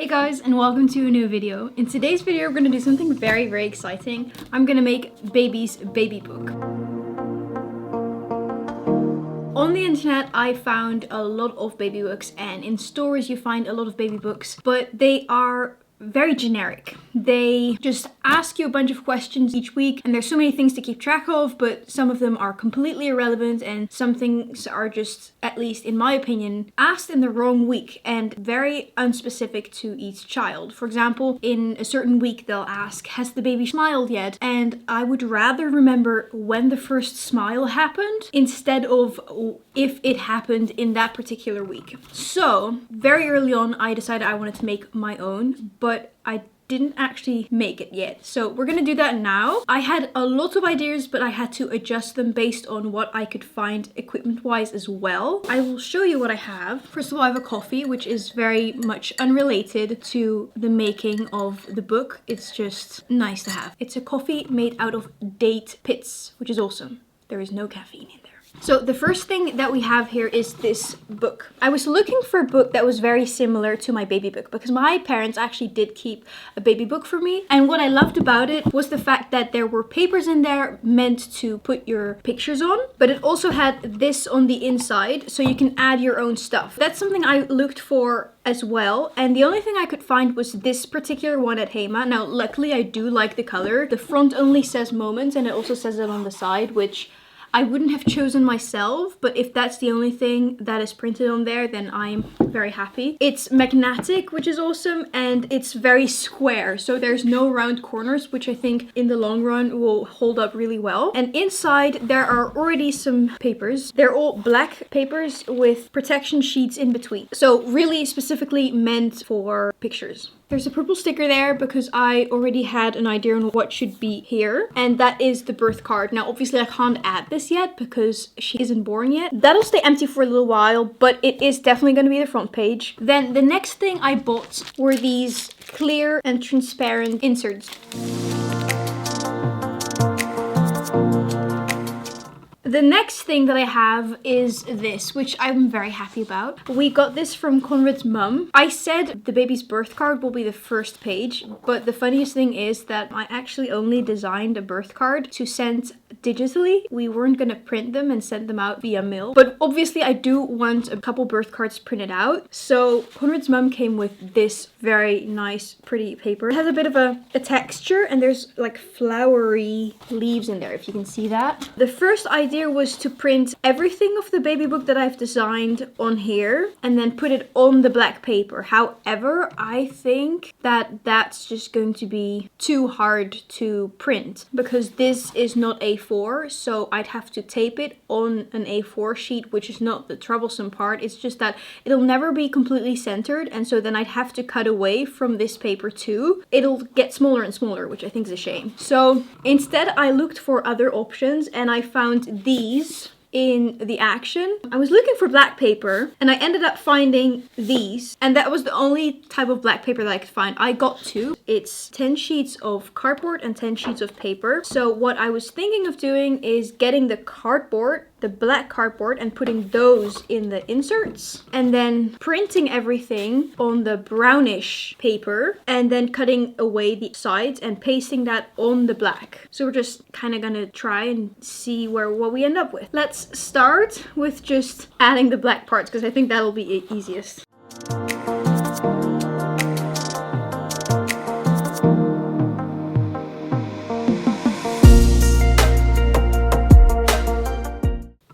Hey guys, and welcome to a new video. In today's video, we're going to do something very exciting. I'm going to make baby's baby book. On the internet, I found a lot of baby books, and in stores you find a lot of baby books, but they are very generic. They just ask you a bunch of questions each week, and there's so many things to keep track of, but some of them are completely irrelevant, and some things are just, at least in my opinion, asked in the wrong week and very unspecific to each child. For example, in a certain week they'll ask, has the baby smiled yet? And I would rather remember when the first smile happened instead of if it happened in that particular week. So very early on I decided I wanted to make my own, but I didn't actually make it yet. So we're gonna do that now. I had a lot of ideas, but I had to adjust them based on what I could find equipment-wise as well. I will show you what I have. First of all, I have a coffee, which is very much unrelated to the making of the book. It's just nice to have. It's a coffee made out of date pits, which is awesome. There is no caffeine in there. So the first thing that we have here is this book. I was looking for a book that was very similar to my baby book because my parents actually did keep a baby book for me. And what I loved about it was the fact that there were papers in there meant to put your pictures on, but it also had this on the inside so you can add your own stuff. That's something I looked for as well, and the only thing I could find was this particular one at Hema. Now luckily I do like the color. The front only says Moments and it also says it on the side, which I wouldn't have chosen myself, but if that's the only thing that is printed on there, then I'm very happy. It's magnetic, which is awesome, and it's very square, so there's no round corners, which I think in the long run will hold up really well. And inside there are already some papers. They're all black papers with protection sheets in between, so really specifically meant for pictures. There's a purple sticker there because I already had an idea on what should be here, and that is the birth card. Now obviously I can't add this yet because she isn't born yet. That'll stay empty for a little while, but it is definitely going to be the front page. Then the next thing I bought were these clear and transparent inserts. The next thing that I have is this, which I'm very happy about. We got this from Conrad's mum. I said the baby's birth card will be the first page, but the funniest thing is that I actually only designed a birth card to send digitally. We weren't gonna print them and send them out via mail, but obviously I do want a couple birth cards printed out. So Conrad's mum came with this very nice, pretty paper. It has a bit of a texture, and there's like flowery leaves in there, if you can see that. The first idea was to print everything of the baby book that I've designed on here and then put it on the black paper. However, I think that that's just going to be too hard to print because this is not A4, so I'd have to tape it on an A4 sheet, which is not the troublesome part. It's just that it'll never be completely centered, and so then I'd have to cut away from this paper too. It'll get smaller and smaller, which I think is a shame. So instead I looked for other options, and I found these in the Action. I was looking for black paper and I ended up finding these, and that was the only type of black paper that I could find. I got two. It's 10 sheets of cardboard and 10 sheets of paper. So what I was thinking of doing is getting the cardboard, the black cardboard, and putting those in the inserts, and then printing everything on the brownish paper and then cutting away the sides and pasting that on the black. So we're just kind of gonna try and see what we end up with. Let's start with just adding the black parts because I think that'll be easiest.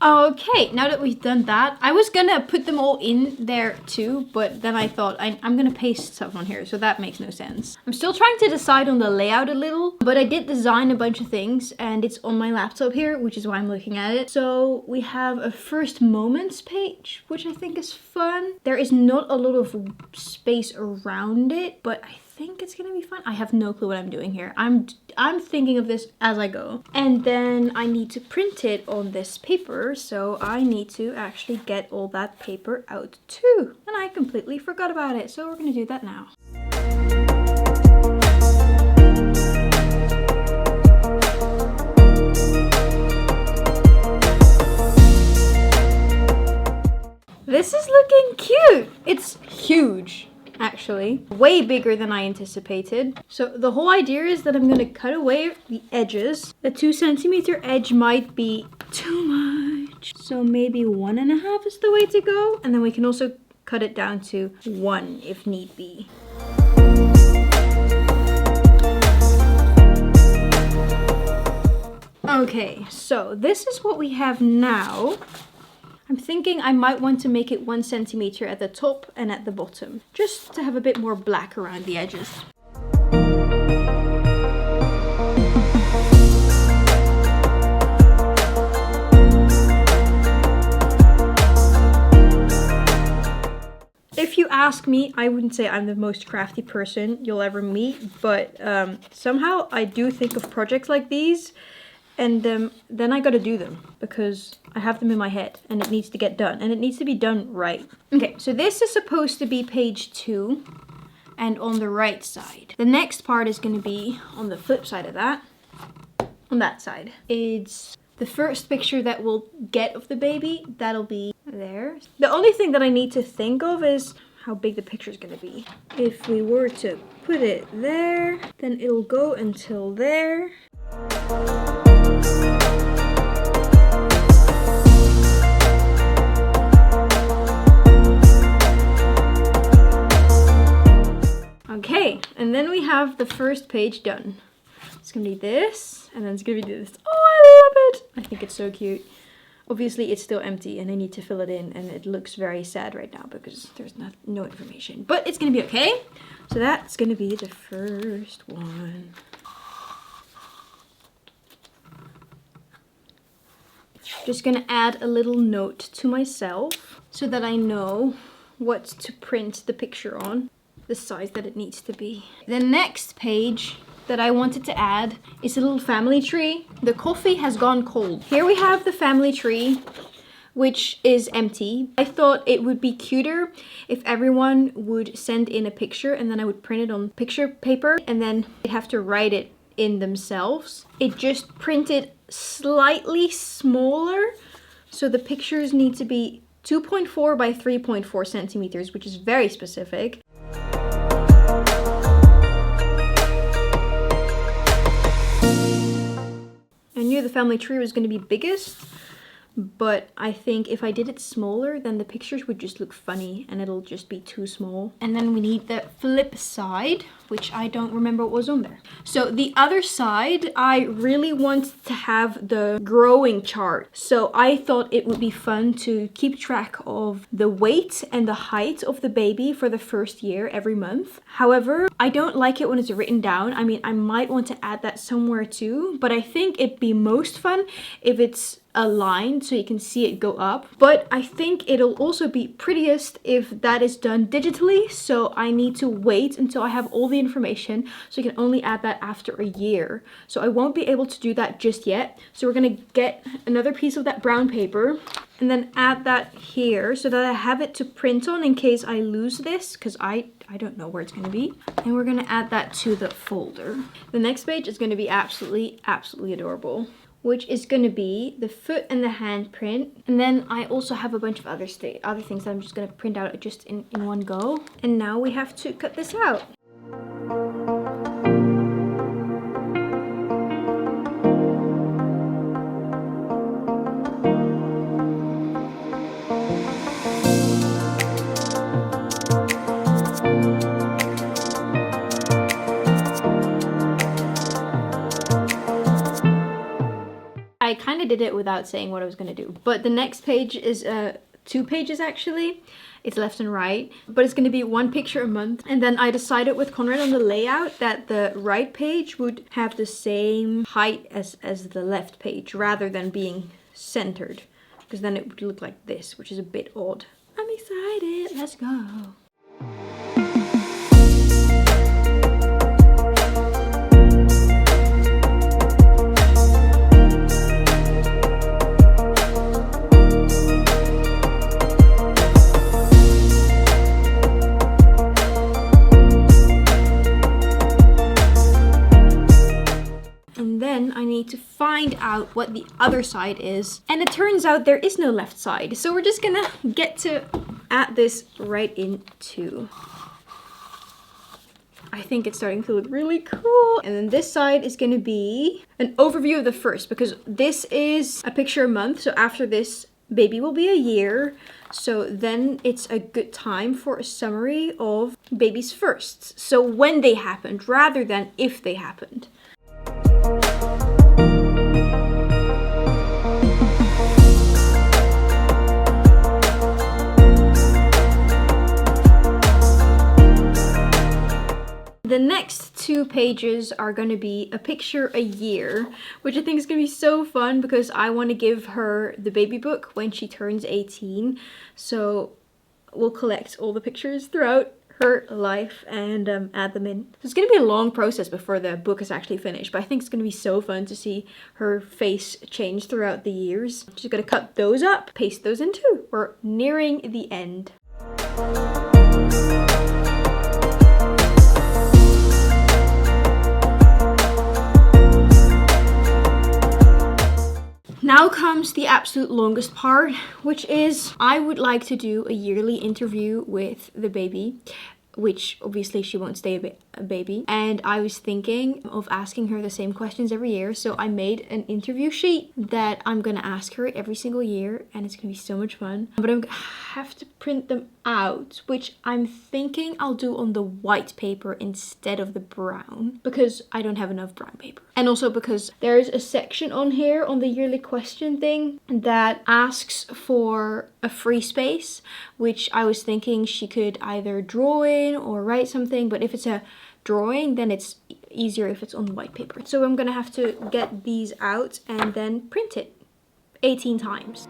Okay, now that we've done that, I was gonna put them all in there too, but then I thought I'm gonna paste stuff on here, so that makes no sense. I'm still trying to decide on the layout a little, but I did design a bunch of things and it's on my laptop here, which is why I'm looking at it. So we have a first moments page, which I think is fun. There is not a lot of space around it, but I think it's gonna be fun. I have no clue what I'm doing here. I'm thinking of this as I go. And then I need to print it on this paper, so I need to actually get all that paper out too. And I completely forgot about it, so we're gonna do that now. This is looking cute. It's huge. actually. Way bigger than I anticipated. So the whole idea is that I'm gonna cut away the edges. The 2 centimeter edge might be too much. So maybe 1.5 is the way to go. And then we can also cut it down to 1 if need be. Okay, so this is what we have now. I'm thinking I might want to make it 1 centimeter at the top and at the bottom, just to have a bit more black around the edges. If you ask me, I wouldn't say I'm the most crafty person you'll ever meet, but somehow I do think of projects like these. And then I gotta do them because I have them in my head and it needs to get done and it needs to be done right. Okay, so this is supposed to be page 2 and on the right side. The next part is gonna be on the flip side of that, on that side. It's the first picture that we'll get of the baby, that'll be there. The only thing that I need to think of is how big the picture is gonna be. If we were to put it there, then it'll go until there. Okay, and then we have the first page done. It's gonna be this, and then it's gonna be this. Oh, I love it! I think it's so cute. Obviously, it's still empty, and I need to fill it in, and it looks very sad right now because there's no information. But it's gonna be okay. So that's gonna be the first one. Just gonna add a little note to myself so that I know what to print the picture on, the size that it needs to be. The next page that I wanted to add is a little family tree. The coffee has gone cold. Here we have the family tree, which is empty. I thought it would be cuter if everyone would send in a picture and then I would print it on picture paper and then they'd have to write it in themselves. It just printed slightly smaller, so the pictures need to be 2.4 by 3.4 centimeters, which is very specific. I knew the family tree was going to be biggest, but I think if I did it smaller, then the pictures would just look funny and it'll just be too small. And then we need the flip side, which I don't remember what was on there. So the other side, I really want to have the growing chart. So I thought it would be fun to keep track of the weight and the height of the baby for the first year every month. However, I don't like it when it's written down. I mean, I might want to add that somewhere too, but I think it'd be most fun if it's aligned so you can see it go up. But I think it'll also be prettiest if that is done digitally, so I need to wait until I have all the information, so you can only add that after a year. So I won't be able to do that just yet. So we're gonna get another piece of that brown paper and then add that here so that I have it to print on in case I lose this, because I don't know where it's gonna be. And we're gonna add that to the folder. The next page is gonna be absolutely adorable, which is going to be the foot and the hand print. And then I also have a bunch of other things that I'm just going to print out just in one go. And now we have to cut this out. I kind of did it without saying what I was going to do, but the next page is 2 pages actually. It's left and right, but it's going to be 1 picture a month. And then I decided with Conrad on the layout that the right page would have the same height as the left page rather than being centered, because then it would look like this, which is a bit odd. I'm excited, let's go. I need to find out what the other side is, and it turns out there is no left side, so we're just gonna get to add this right into. I think it's starting to look really cool. And then this side is going to be an overview of the first, because this is a picture a month. So after this, baby will be a year. So then it's a good time for a summary of baby's firsts. So when they happened rather than if they happened. The next 2 pages are going to be a picture a year, which I think is going to be so fun because I want to give her the baby book when she turns 18. So we'll collect all the pictures throughout her life and add them in. So it's going to be a long process before the book is actually finished, but I think it's going to be so fun to see her face change throughout the years. Just going to cut those up, paste those in too. We're nearing the end. Now comes the absolute longest part, which is I would like to do a yearly interview with the baby, which obviously she won't stay a baby. And I was thinking of asking her the same questions every year. So I made an interview sheet that I'm gonna ask her every single year, and it's gonna be so much fun. But I'm gonna have to print them out, which I'm thinking I'll do on the white paper instead of the brown, because I don't have enough brown paper. And also because there's a section on here on the yearly question thing that asks for a free space, which I was thinking she could either draw in or write something, but if it's a drawing, then it's easier if it's on white paper. So I'm gonna have to get these out and then print it 18 times.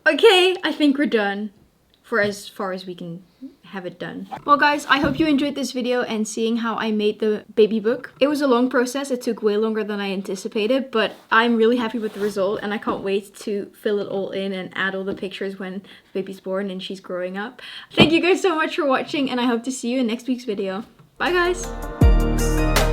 Okay, I think we're done for as far as we can have it done. Well guys, I hope you enjoyed this video and seeing how I made the baby book. It was a long process, it took way longer than I anticipated, but I'm really happy with the result and I can't wait to fill it all in and add all the pictures when the baby's born and she's growing up. Thank you guys so much for watching and I hope to see you in next week's video. Bye guys!